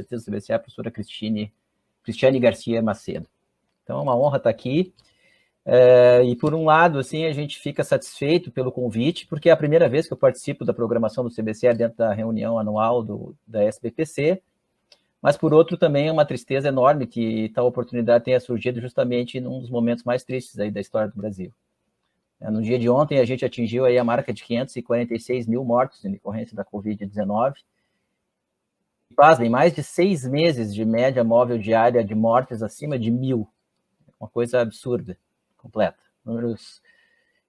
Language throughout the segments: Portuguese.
do CBCE, a professora Cristiane Garcia Macedo. Então, é uma honra estar aqui. E, por um lado, assim, a gente fica satisfeito pelo convite, porque é a primeira vez que eu participo da programação do CBCE dentro da reunião anual da SBPC, mas, por outro, também é uma tristeza enorme que tal oportunidade tenha surgido justamente num dos momentos mais tristes aí da história do Brasil. No dia de ontem, a gente atingiu aí a marca de 546 mil mortos em decorrência da Covid-19. Pasmem, mais de 6 meses de média móvel diária de mortes acima de 1.000. Uma coisa absurda, completa. Números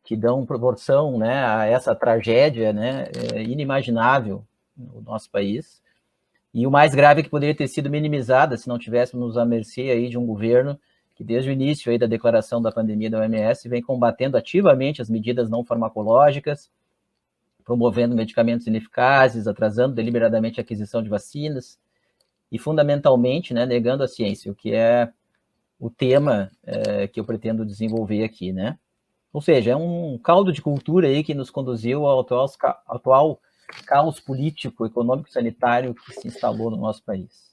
que dão proporção, né, a essa tragédia, né, inimaginável no nosso país. E o mais grave é que poderia ter sido minimizada se não tivéssemos à mercê aí de um governo que desde o início aí da declaração da pandemia da OMS vem combatendo ativamente as medidas não farmacológicas, promovendo medicamentos ineficazes, atrasando deliberadamente a aquisição de vacinas e, fundamentalmente, né, negando a ciência, o que é o tema que eu pretendo desenvolver aqui, né? Ou seja, é um caldo de cultura aí que nos conduziu ao atual caos político, econômico e sanitário que se instalou no nosso país.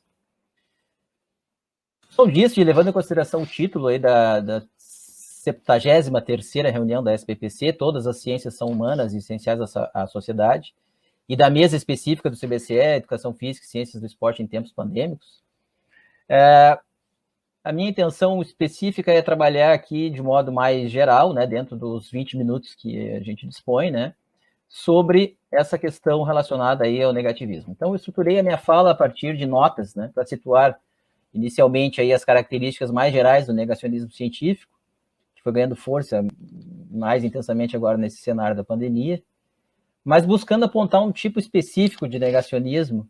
Só disso, levando em consideração o título aí da 73ª reunião da SBPC, todas as ciências são humanas e essenciais à sociedade, e da mesa específica do CBCE, Educação Física e Ciências do Esporte em tempos pandêmicos, a minha intenção específica é trabalhar aqui de modo mais geral, né, dentro dos 20 minutos que a gente dispõe, né, sobre essa questão relacionada aí ao negativismo. Então, eu estruturei a minha fala a partir de notas, né, para situar inicialmente aí as características mais gerais do negacionismo científico, que foi ganhando força mais intensamente agora nesse cenário da pandemia, mas buscando apontar um tipo específico de negacionismo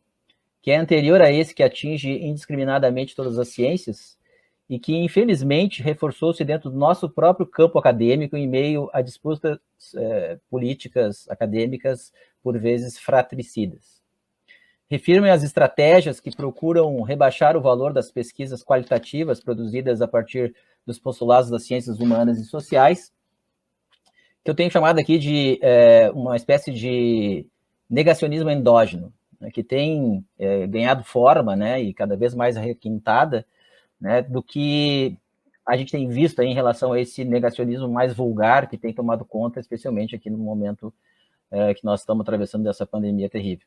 que é anterior a esse que atinge indiscriminadamente todas as ciências e que, infelizmente, reforçou-se dentro do nosso próprio campo acadêmico em meio a disputas políticas acadêmicas, por vezes fratricidas. Refiro-me às estratégias que procuram rebaixar o valor das pesquisas qualitativas produzidas a partir dos postulados das ciências humanas e sociais, que eu tenho chamado aqui de uma espécie de negacionismo endógeno, né, que tem ganhado forma, né, e cada vez mais requintada, né, do que a gente tem visto aí em relação a esse negacionismo mais vulgar que tem tomado conta, especialmente aqui no momento que nós estamos atravessando dessa pandemia terrível.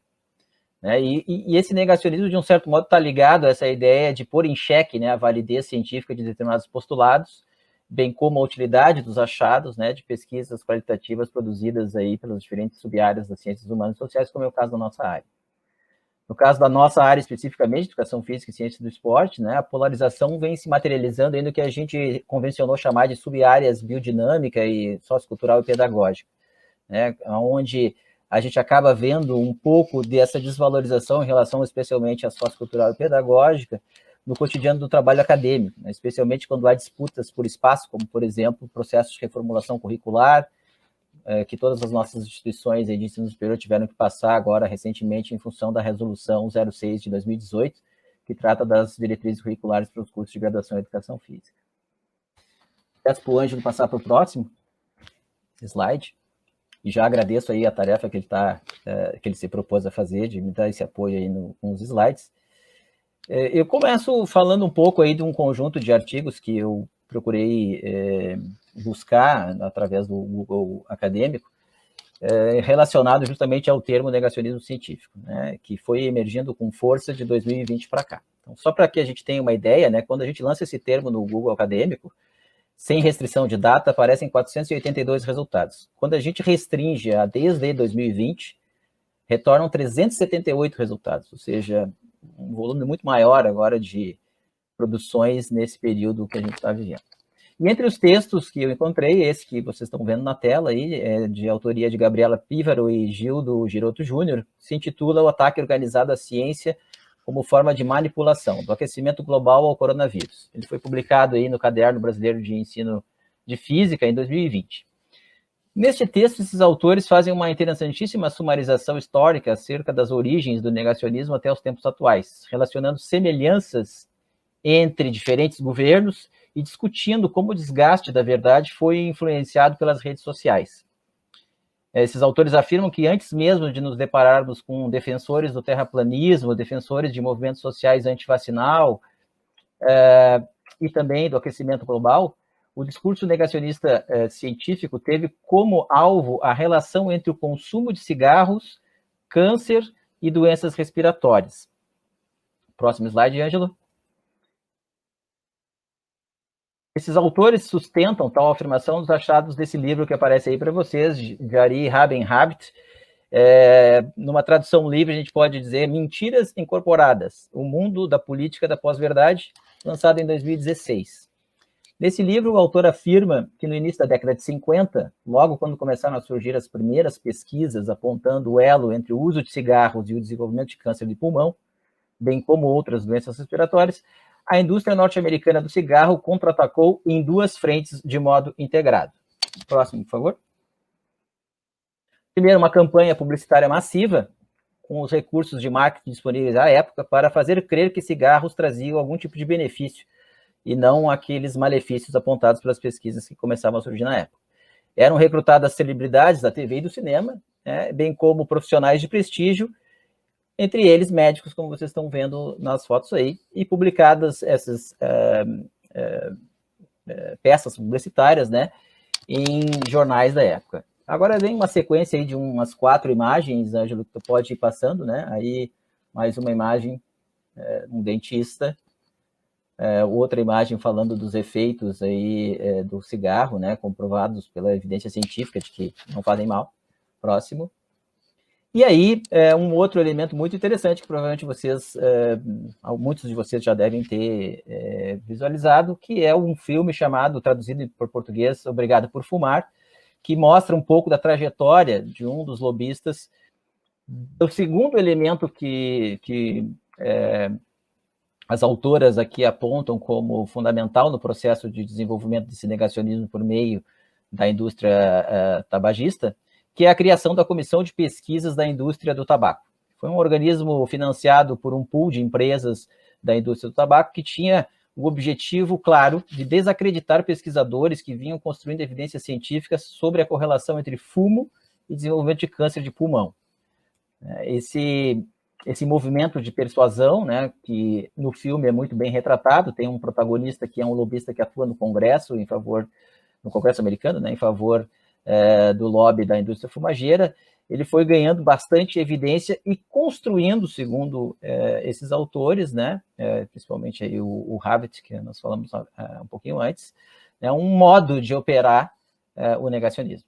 Né? E esse negacionismo, de um certo modo, está ligado a essa ideia de pôr em xeque, né, a validez científica de determinados postulados, bem como a utilidade dos achados, né, de pesquisas qualitativas produzidas aí pelas diferentes sub-áreas das ciências humanas e sociais, como é o caso da nossa área. No caso da nossa área especificamente, Educação Física e Ciências do Esporte, né, a polarização vem se materializando aí no que a gente convencionou chamar de sub-áreas biodinâmica e sociocultural e pedagógica, né, onde a gente acaba vendo um pouco dessa desvalorização em relação especialmente à sociocultural e pedagógica no cotidiano do trabalho acadêmico, né, especialmente quando há disputas por espaço, como, por exemplo, processos de reformulação curricular, que todas as nossas instituições de ensino superior tiveram que passar agora, recentemente, em função da Resolução 06 de 2018, que trata das diretrizes curriculares para os cursos de graduação em Educação Física. Peço para o Ângelo passar para o próximo slide, e já agradeço aí a tarefa que ele se propôs a fazer, de me dar esse apoio aí com os slides. Eu começo falando um pouco aí de um conjunto de artigos que eu procurei buscar através do Google Acadêmico, relacionado justamente ao termo negacionismo científico, né, que foi emergindo com força de 2020 para cá. Então, só para que a gente tenha uma ideia, né, quando a gente lança esse termo no Google Acadêmico, sem restrição de data, aparecem 482 resultados. Quando a gente restringe a desde 2020, retornam 378 resultados, ou seja, um volume muito maior agora de produções nesse período que a gente está vivendo. E entre os textos que eu encontrei, esse que vocês estão vendo na tela aí, de autoria de Gabriela Pívaro e Gildo Giroto Júnior, se intitula O Ataque Organizado à Ciência como Forma de Manipulação, do Aquecimento Global ao Coronavírus. Ele foi publicado aí no Caderno Brasileiro de Ensino de Física em 2020. Neste texto, esses autores fazem uma interessantíssima sumarização histórica acerca das origens do negacionismo até os tempos atuais, relacionando semelhanças entre diferentes governos e discutindo como o desgaste da verdade foi influenciado pelas redes sociais. Esses autores afirmam que antes mesmo de nos depararmos com defensores do terraplanismo, defensores de movimentos sociais antivacinal e também do aquecimento global, o discurso negacionista científico teve como alvo a relação entre o consumo de cigarros, câncer e doenças respiratórias. Próximo slide, Ângelo. Esses autores sustentam tal afirmação dos achados desse livro que aparece aí para vocês, de Ari Raben-Habit. Numa tradução livre, a gente pode dizer Mentiras Incorporadas, o mundo da política da pós-verdade, lançado em 2016. Nesse livro, o autor afirma que no início da década de 50, logo quando começaram a surgir as primeiras pesquisas apontando o elo entre o uso de cigarros e o desenvolvimento de câncer de pulmão, bem como outras doenças respiratórias, a indústria norte-americana do cigarro contra-atacou em duas frentes de modo integrado. Próximo, por favor. Primeiro, uma campanha publicitária massiva, com os recursos de marketing disponíveis à época, para fazer crer que cigarros traziam algum tipo de benefício, e não aqueles malefícios apontados pelas pesquisas que começavam a surgir na época. Eram recrutadas celebridades da TV e do cinema, bem como profissionais de prestígio, entre eles médicos, como vocês estão vendo nas fotos aí, e publicadas essas peças publicitárias, né, em jornais da época. Agora vem uma sequência aí de umas 4 imagens, Ângelo, que tu pode ir passando, né, aí mais uma imagem, um dentista, outra imagem falando dos efeitos aí do cigarro, né, comprovados pela evidência científica de que não fazem mal. Próximo. E aí, um outro elemento muito interessante que provavelmente vocês, muitos de vocês já devem ter visualizado, que é um filme chamado, traduzido por português, Obrigado por Fumar, que mostra um pouco da trajetória de um dos lobistas. O segundo elemento que as autoras aqui apontam como fundamental no processo de desenvolvimento desse negacionismo por meio da indústria tabagista, que é a criação da Comissão de Pesquisas da Indústria do Tabaco. Foi um organismo financiado por um pool de empresas da indústria do tabaco que tinha o objetivo claro de desacreditar pesquisadores que vinham construindo evidências científicas sobre a correlação entre fumo e desenvolvimento de câncer de pulmão. Esse movimento de persuasão, né, que no filme é muito bem retratado, tem um protagonista que é um lobista que atua no Congresso no Congresso americano, né, em favor do lobby da indústria fumageira. Ele foi ganhando bastante evidência e construindo, segundo esses autores, né, principalmente aí o Habit, que nós falamos um pouquinho antes, um modo de operar o negacionismo.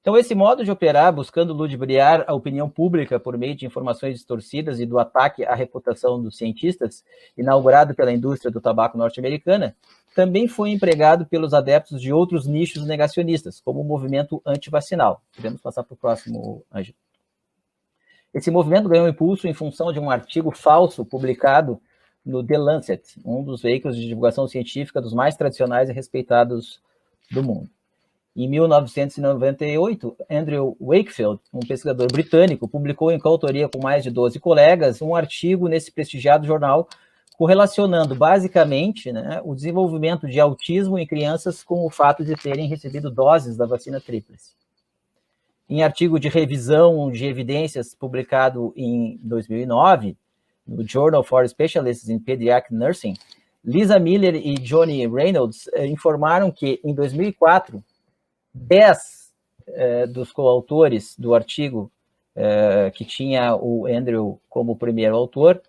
Então, esse modo de operar, buscando ludibriar a opinião pública por meio de informações distorcidas e do ataque à reputação dos cientistas, inaugurado pela indústria do tabaco norte-americana, também foi empregado pelos adeptos de outros nichos negacionistas, como o movimento antivacinal. Podemos passar para o próximo, Ângelo. Esse movimento ganhou impulso em função de um artigo falso publicado no The Lancet, um dos veículos de divulgação científica dos mais tradicionais e respeitados do mundo. Em 1998, Andrew Wakefield, um pesquisador britânico, publicou em coautoria com mais de 12 colegas um artigo nesse prestigiado jornal correlacionando basicamente, né, o desenvolvimento de autismo em crianças com o fato de terem recebido doses da vacina tríplice. Em artigo de revisão de evidências publicado em 2009, no Journal for Specialists in Pediatric Nursing, Lisa Miller e Johnny Reynolds informaram que, em 2004, 10 dos coautores do artigo, que tinha o Andrew como primeiro autor,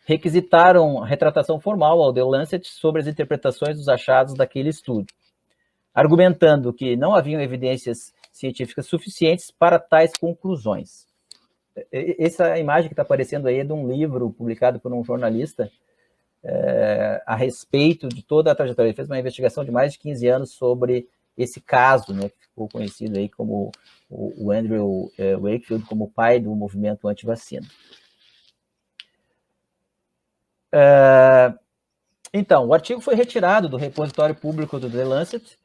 requisitaram retratação formal ao The Lancet sobre as interpretações dos achados daquele estudo, argumentando que não haviam evidências científicas suficientes para tais conclusões. Essa imagem que está aparecendo aí é de um livro publicado por um jornalista a respeito de toda a trajetória. Ele fez uma investigação de mais de 15 anos sobre esse caso, né, que ficou conhecido aí como o Andrew Wakefield como o pai do movimento anti-vacina. Então, o artigo foi retirado do repositório público do The Lancet,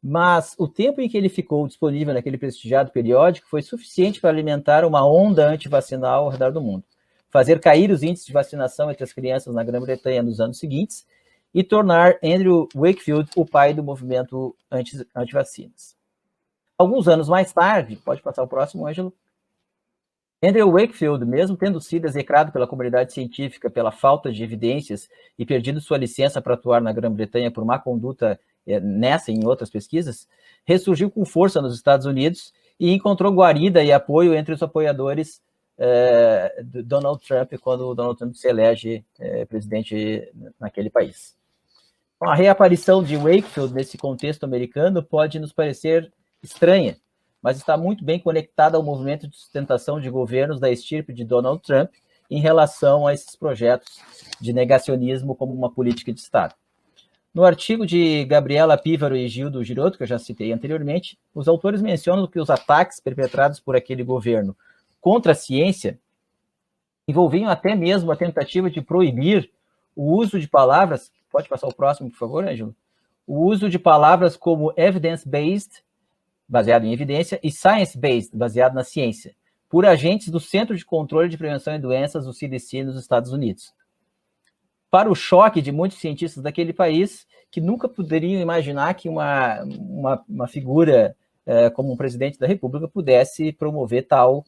mas o tempo em que ele ficou disponível naquele prestigiado periódico foi suficiente para alimentar uma onda anti-vacinal ao redor do mundo, fazer cair os índices de vacinação entre as crianças na Grã-Bretanha nos anos seguintes e tornar Andrew Wakefield o pai do movimento anti-vacinas. Alguns anos mais tarde, pode passar o próximo, Ângelo, Andrew Wakefield, mesmo tendo sido execrado pela comunidade científica pela falta de evidências e perdido sua licença para atuar na Grã-Bretanha por má conduta nessa e em outras pesquisas, ressurgiu com força nos Estados Unidos e encontrou guarida e apoio entre os apoiadores do Donald Trump, quando o Donald Trump se elege presidente naquele país. A reaparição de Wakefield nesse contexto americano pode nos parecer estranha, mas está muito bem conectada ao movimento de sustentação de governos da estirpe de Donald Trump em relação a esses projetos de negacionismo como uma política de Estado. No artigo de Gabriela Pívaro e Gildo Girotto, que eu já citei anteriormente, os autores mencionam que os ataques perpetrados por aquele governo contra a ciência envolviam até mesmo a tentativa de proibir o uso de palavras, pode passar o próximo, por favor, Ângelo? O uso de palavras como evidence-based, baseado em evidência, e science-based, baseado na ciência, por agentes do Centro de Controle de Prevenção de Doenças, o CDC, nos Estados Unidos. Para o choque de muitos cientistas daquele país, que nunca poderiam imaginar que uma figura como um presidente da República pudesse promover tal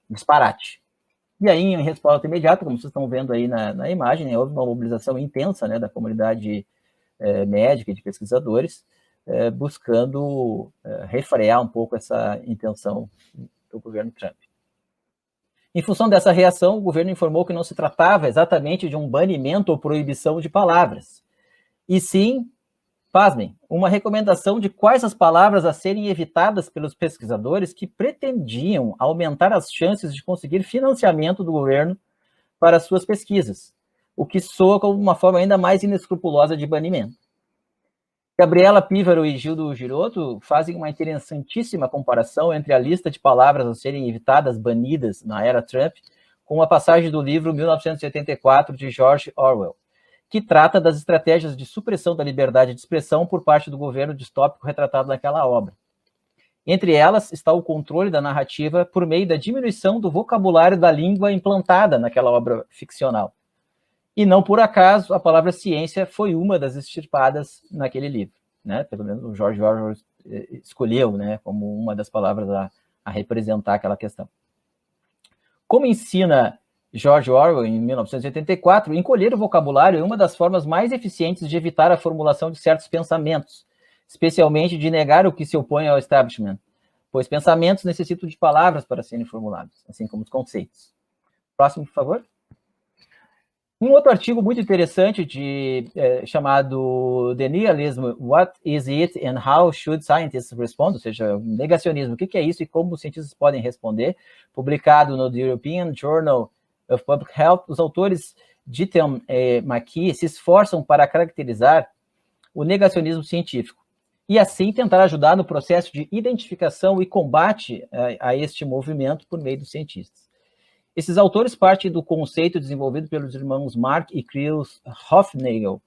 disparate. E aí, em resposta imediata, como vocês estão vendo aí na imagem, né, houve uma mobilização intensa, né, da comunidade médica e de pesquisadores, buscando refrear um pouco essa intenção do governo Trump. Em função dessa reação, o governo informou que não se tratava exatamente de um banimento ou proibição de palavras, e sim, pasmem, uma recomendação de quais as palavras a serem evitadas pelos pesquisadores que pretendiam aumentar as chances de conseguir financiamento do governo para suas pesquisas, o que soa como uma forma ainda mais inescrupulosa de banimento. Gabriela Pívaro e Gildo Girotto fazem uma interessantíssima comparação entre a lista de palavras a serem evitadas, banidas na era Trump, com a passagem do livro 1984 de George Orwell, que trata das estratégias de supressão da liberdade de expressão por parte do governo distópico retratado naquela obra. Entre elas está o controle da narrativa por meio da diminuição do vocabulário da língua implantada naquela obra ficcional. E não por acaso a palavra ciência foi uma das extirpadas naquele livro, né? Pelo menos o George Orwell escolheu, né, como uma das palavras a representar aquela questão. Como ensina George Orwell em 1984, encolher o vocabulário é uma das formas mais eficientes de evitar a formulação de certos pensamentos, especialmente de negar o que se opõe ao establishment, pois pensamentos necessitam de palavras para serem formulados, assim como os conceitos. Próximo, por favor. Um outro artigo muito interessante chamado The Nihilism, What is it and How Should Scientists Respond? Ou seja, negacionismo, o que é isso e como os cientistas podem responder, publicado no The European Journal of Public Health. Os autores Gittam e McKee se esforçam para caracterizar o negacionismo científico e assim tentar ajudar no processo de identificação e combate a este movimento por meio dos cientistas. Esses autores partem do conceito desenvolvido pelos irmãos Mark e Chris Hofnagel,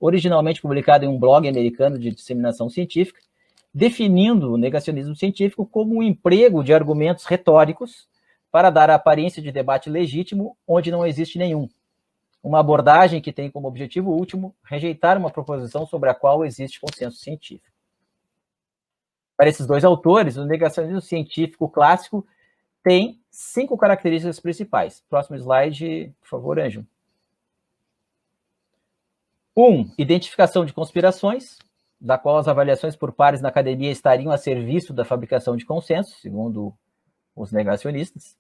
originalmente publicado em um blog americano de disseminação científica, definindo o negacionismo científico como um emprego de argumentos retóricos para dar a aparência de debate legítimo onde não existe nenhum. Uma abordagem que tem como objetivo último rejeitar uma proposição sobre a qual existe consenso científico. Para esses dois autores, o negacionismo científico clássico tem 5 características principais. Próximo slide, por favor, Ângelo. 1. Identificação de conspirações, da qual as avaliações por pares na academia estariam a serviço da fabricação de consenso, segundo os negacionistas.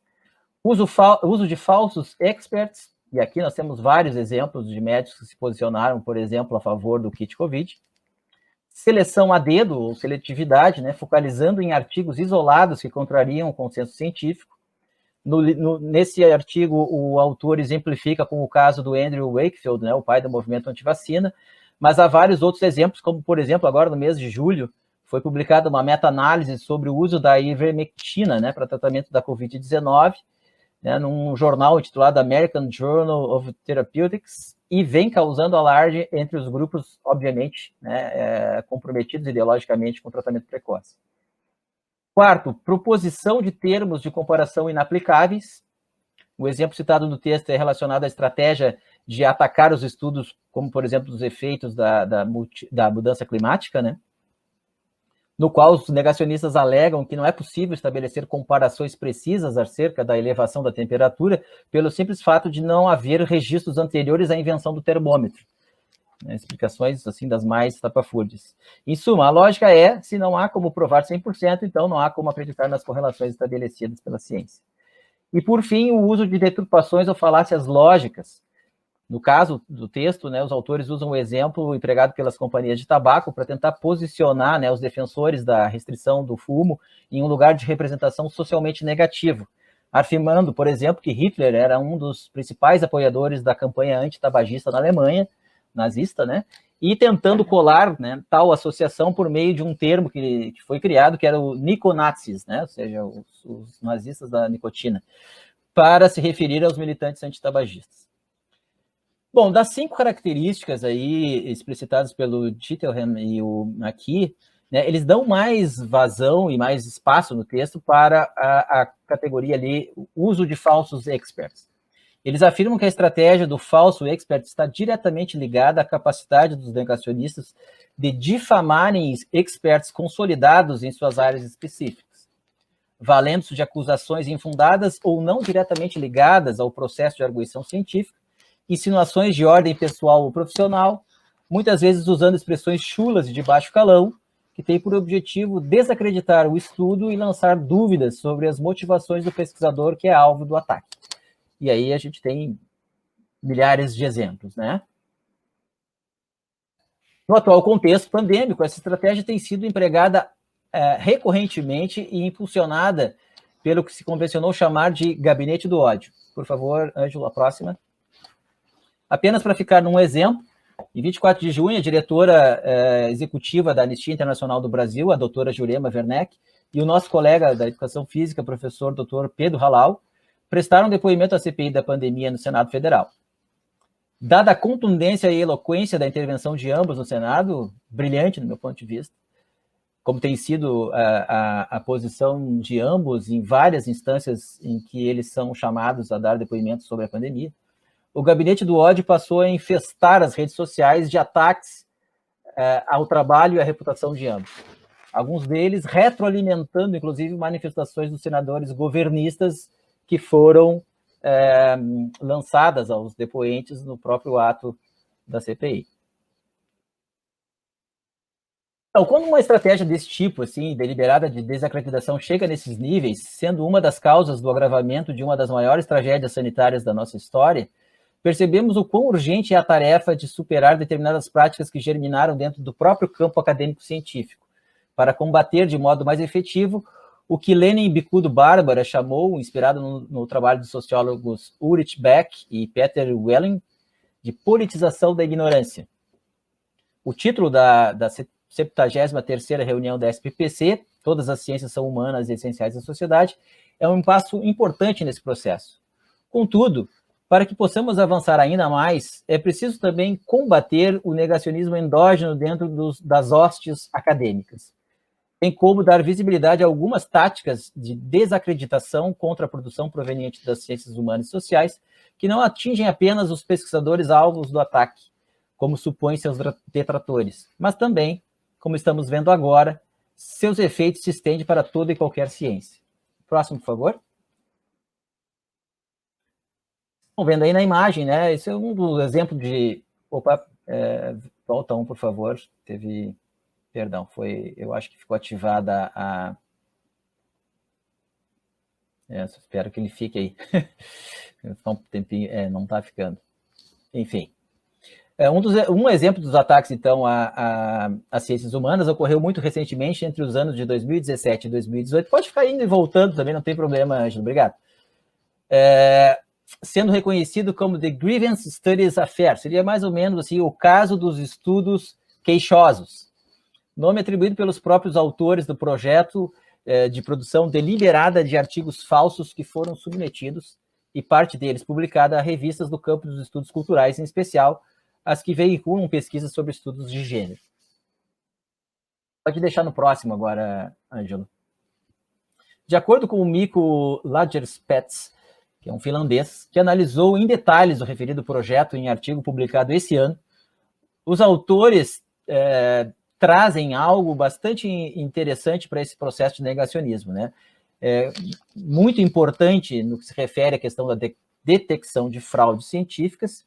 Uso de falsos experts, e aqui nós temos vários exemplos de médicos que se posicionaram, por exemplo, a favor do kit Covid. Seleção a dedo, ou seletividade, né, focalizando em artigos isolados que contrariam o consenso científico. Nesse artigo, o autor exemplifica com o caso do Andrew Wakefield, né, o pai do movimento antivacina, mas há vários outros exemplos, como, por exemplo, agora no mês de julho, foi publicada uma meta-análise sobre o uso da ivermectina, né, para tratamento da Covid-19, né, num jornal intitulado American Journal of Therapeutics, e vem causando alarde entre os grupos, obviamente, né, comprometidos ideologicamente com o tratamento precoce. Quarto, proposição de termos de comparação inaplicáveis. O exemplo citado no texto é relacionado à estratégia de atacar os estudos, como, por exemplo, os efeitos da mudança climática, né? no qual os negacionistas alegam que não é possível estabelecer comparações precisas acerca da elevação da temperatura pelo simples fato de não haver registros anteriores à invenção do termômetro. Explicações assim das mais estapafúrdias. Em suma, a lógica é, se não há como provar 100%, então não há como acreditar nas correlações estabelecidas pela ciência. E, por fim, o uso de deturpações ou falácias lógicas. No caso do texto, os autores usam o exemplo empregado pelas companhias de tabaco para tentar posicionar os defensores da restrição do fumo em um lugar de representação socialmente negativo, afirmando, por exemplo, que Hitler era um dos principais apoiadores da campanha antitabagista na Alemanha, nazista, e tentando colar tal associação por meio de um termo que foi criado, que era o niconazis, ou seja, os nazistas da nicotina, para se referir aos militantes antitabagistas. Bom, das 5 características aí explicitadas pelo Titelham e o aqui, eles dão mais vazão e mais espaço no texto para a categoria ali, uso de falsos experts. Eles afirmam que a estratégia do falso expert está diretamente ligada à capacidade dos negacionistas de difamarem experts consolidados em suas áreas específicas, valendo-se de acusações infundadas ou não diretamente ligadas ao processo de arguição científica, insinuações de ordem pessoal ou profissional, muitas vezes usando expressões chulas e de baixo calão, que têm por objetivo desacreditar o estudo e lançar dúvidas sobre as motivações do pesquisador que é alvo do ataque. E aí a gente tem milhares de exemplos, No atual contexto pandêmico, essa estratégia tem sido empregada recorrentemente e impulsionada pelo que se convencionou chamar de gabinete do ódio. Por favor, Ângelo, a próxima. Apenas para ficar num exemplo, em 24 de junho, a diretora executiva da Anistia Internacional do Brasil, a doutora Jurema Werneck, e o nosso colega da Educação Física, professor Dr. Pedro Halal, prestaram depoimento à CPI da pandemia no Senado Federal. Dada a contundência e eloquência da intervenção de ambos no Senado, brilhante no meu ponto de vista, como tem sido a posição de ambos em várias instâncias em que eles são chamados a dar depoimentos sobre a pandemia, o gabinete do ódio passou a infestar as redes sociais de ataques ao trabalho e à reputação de ambos. Alguns deles retroalimentando, inclusive, manifestações dos senadores governistas que foram lançadas aos depoentes no próprio ato da CPI. Então, quando uma estratégia desse tipo, assim, deliberada de desacreditação, chega nesses níveis, sendo uma das causas do agravamento de uma das maiores tragédias sanitárias da nossa história, percebemos o quão urgente é a tarefa de superar determinadas práticas que germinaram dentro do próprio campo acadêmico-científico, para combater de modo mais efetivo o que Lenin Bicudo Bárbara chamou, inspirado no trabalho dos sociólogos Ulrich Beck e Peter Welling, de politização da ignorância. O título da 73ª reunião da SPPC, Todas as Ciências são Humanas e Essenciais à Sociedade, é um passo importante nesse processo. Contudo, para que possamos avançar ainda mais, é preciso também combater o negacionismo endógeno dentro das hostes acadêmicas, bem como dar visibilidade a algumas táticas de desacreditação contra a produção proveniente das ciências humanas e sociais, que não atingem apenas os pesquisadores alvos do ataque, como supõem seus detratores, mas também, como estamos vendo agora, seus efeitos se estendem para toda e qualquer ciência. Próximo, por favor. Estão vendo aí na imagem, Esse é um dos exemplos de... Opa, volta um, por favor. Perdão, eu acho que ficou ativada a... espero que ele fique aí. Não está ficando. Enfim. Um exemplo dos ataques, então, às ciências humanas ocorreu muito recentemente entre os anos de 2017 e 2018. Pode ficar indo e voltando também, não tem problema, Ângelo. Obrigado. Sendo reconhecido como The Grievance Studies Affair. Seria mais ou menos assim, o caso dos estudos queixosos. Nome atribuído pelos próprios autores do projeto de produção deliberada de artigos falsos que foram submetidos, e parte deles publicada a revistas do campo dos estudos culturais, em especial as que veiculam pesquisas sobre estudos de gênero. Pode deixar no próximo agora, Ângelo. De acordo com o Mikko Lagerspets, que é um finlandês, que analisou em detalhes o referido projeto em artigo publicado esse ano, os autores trazem algo bastante interessante para esse processo de negacionismo, né? Muito importante no que se refere à questão da detecção de fraudes científicas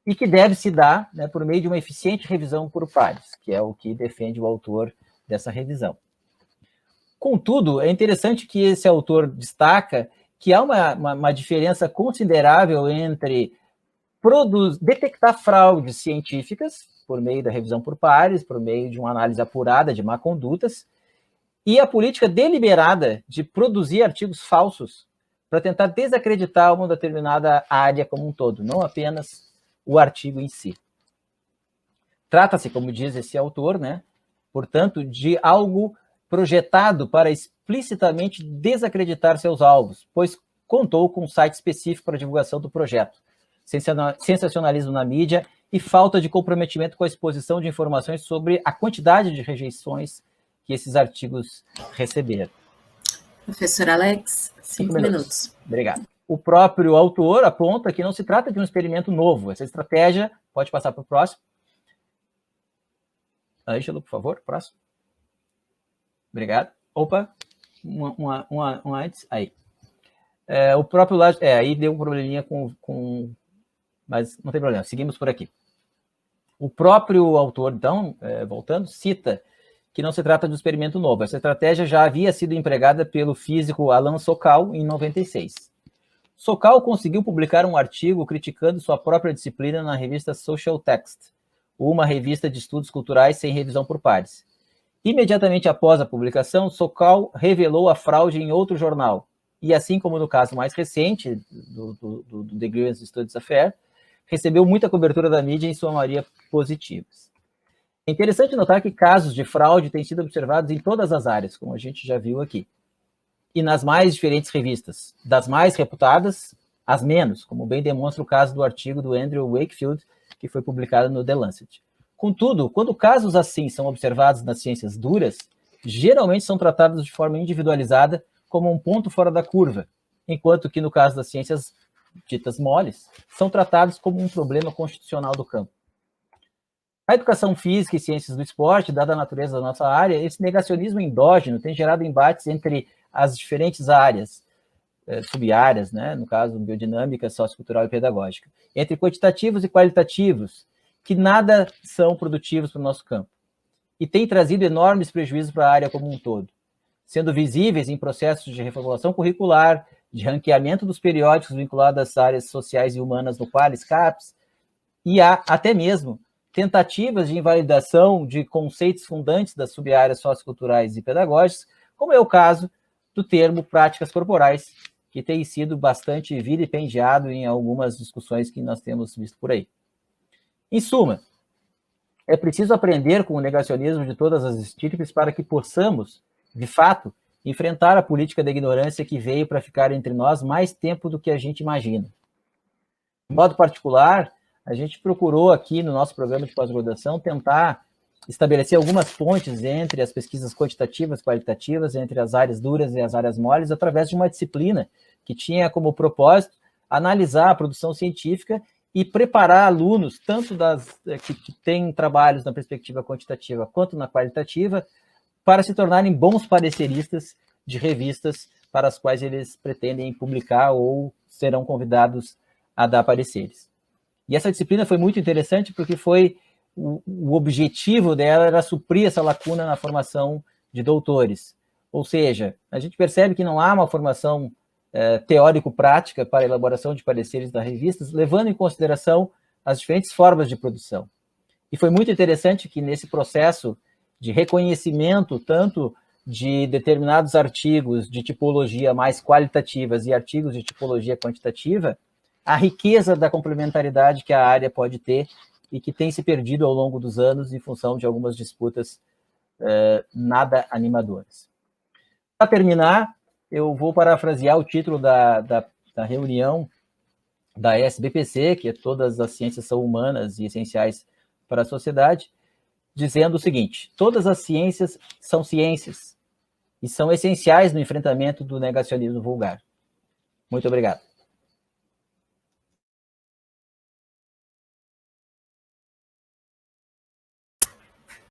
e que deve se dar, né, por meio de uma eficiente revisão por pares, que é o que defende o autor dessa revisão. Contudo, é interessante que esse autor destaca que há uma diferença considerável entre detectar fraudes científicas por meio da revisão por pares, por meio de uma análise apurada de má condutas, e a política deliberada de produzir artigos falsos para tentar desacreditar uma determinada área como um todo, não apenas o artigo em si. Trata-se, como diz esse autor, né, portanto, de algo projetado para explicitamente desacreditar seus alvos, pois contou com um site específico para divulgação do projeto, sensacionalismo na mídia e falta de comprometimento com a exposição de informações sobre a quantidade de rejeições que esses artigos receberam. Professor Alex, 5 minutos. Obrigado. O próprio autor aponta que não se trata de um experimento novo. Essa estratégia, pode passar para o próximo. Ângelo, por favor, próximo. Obrigado. Opa, um antes. Aí. O próprio lado. Aí deu um probleminha com. Mas não tem problema, seguimos por aqui. O próprio autor, então, voltando, cita que não se trata de um experimento novo. Essa estratégia já havia sido empregada pelo físico Alan Sokal em 96. Sokal conseguiu publicar um artigo criticando sua própria disciplina na revista Social Text, uma revista de estudos culturais sem revisão por pares. Imediatamente após a publicação, Sokal revelou a fraude em outro jornal, e assim como no caso mais recente do The Grievance Studies Affair, recebeu muita cobertura da mídia, em sua maioria positivas. É interessante notar que casos de fraude têm sido observados em todas as áreas, como a gente já viu aqui, e nas mais diferentes revistas, das mais reputadas às menos, como bem demonstra o caso do artigo do Andrew Wakefield, que foi publicado no The Lancet. Contudo, quando casos assim são observados nas ciências duras, geralmente são tratados de forma individualizada como um ponto fora da curva, enquanto que no caso das ciências ditas moles, são tratados como um problema constitucional do campo. A educação física e ciências do esporte, dada a natureza da nossa área, esse negacionismo endógeno tem gerado embates entre as diferentes áreas, sub-áreas, né, no caso biodinâmica, sociocultural e pedagógica, entre quantitativos e qualitativos, que nada são produtivos para o nosso campo, e tem trazido enormes prejuízos para a área como um todo, sendo visíveis em processos de reformulação curricular, de ranqueamento dos periódicos vinculados às áreas sociais e humanas no Qualis, CAPES, e há até mesmo tentativas de invalidação de conceitos fundantes das sub-áreas socioculturais e pedagógicas, como é o caso do termo práticas corporais, que tem sido bastante vilipendiado em algumas discussões que nós temos visto por aí. Em suma, é preciso aprender com o negacionismo de todas as estirpes para que possamos, de fato, enfrentar a política da ignorância que veio para ficar entre nós mais tempo do que a gente imagina. De modo particular, a gente procurou aqui no nosso programa de pós-graduação tentar estabelecer algumas pontes entre as pesquisas quantitativas e qualitativas, entre as áreas duras e as áreas moles, através de uma disciplina que tinha como propósito analisar a produção científica e preparar alunos, tanto que têm trabalhos na perspectiva quantitativa quanto na qualitativa, para se tornarem bons pareceristas de revistas para as quais eles pretendem publicar ou serão convidados a dar pareceres. E essa disciplina foi muito interessante porque o objetivo dela era suprir essa lacuna na formação de doutores. Ou seja, a gente percebe que não há uma formação teórico-prática para a elaboração de pareceres das revistas, levando em consideração as diferentes formas de produção. E foi muito interessante que nesse processo de reconhecimento, tanto de determinados artigos de tipologia mais qualitativas e artigos de tipologia quantitativa, a riqueza da complementaridade que a área pode ter e que tem se perdido ao longo dos anos em função de algumas disputas nada animadoras. Para terminar, eu vou parafrasear o título da reunião da SBPC, que é Todas as Ciências São Humanas e Essenciais para a Sociedade, dizendo o seguinte: todas as ciências são ciências e são essenciais no enfrentamento do negacionismo vulgar. Muito obrigado.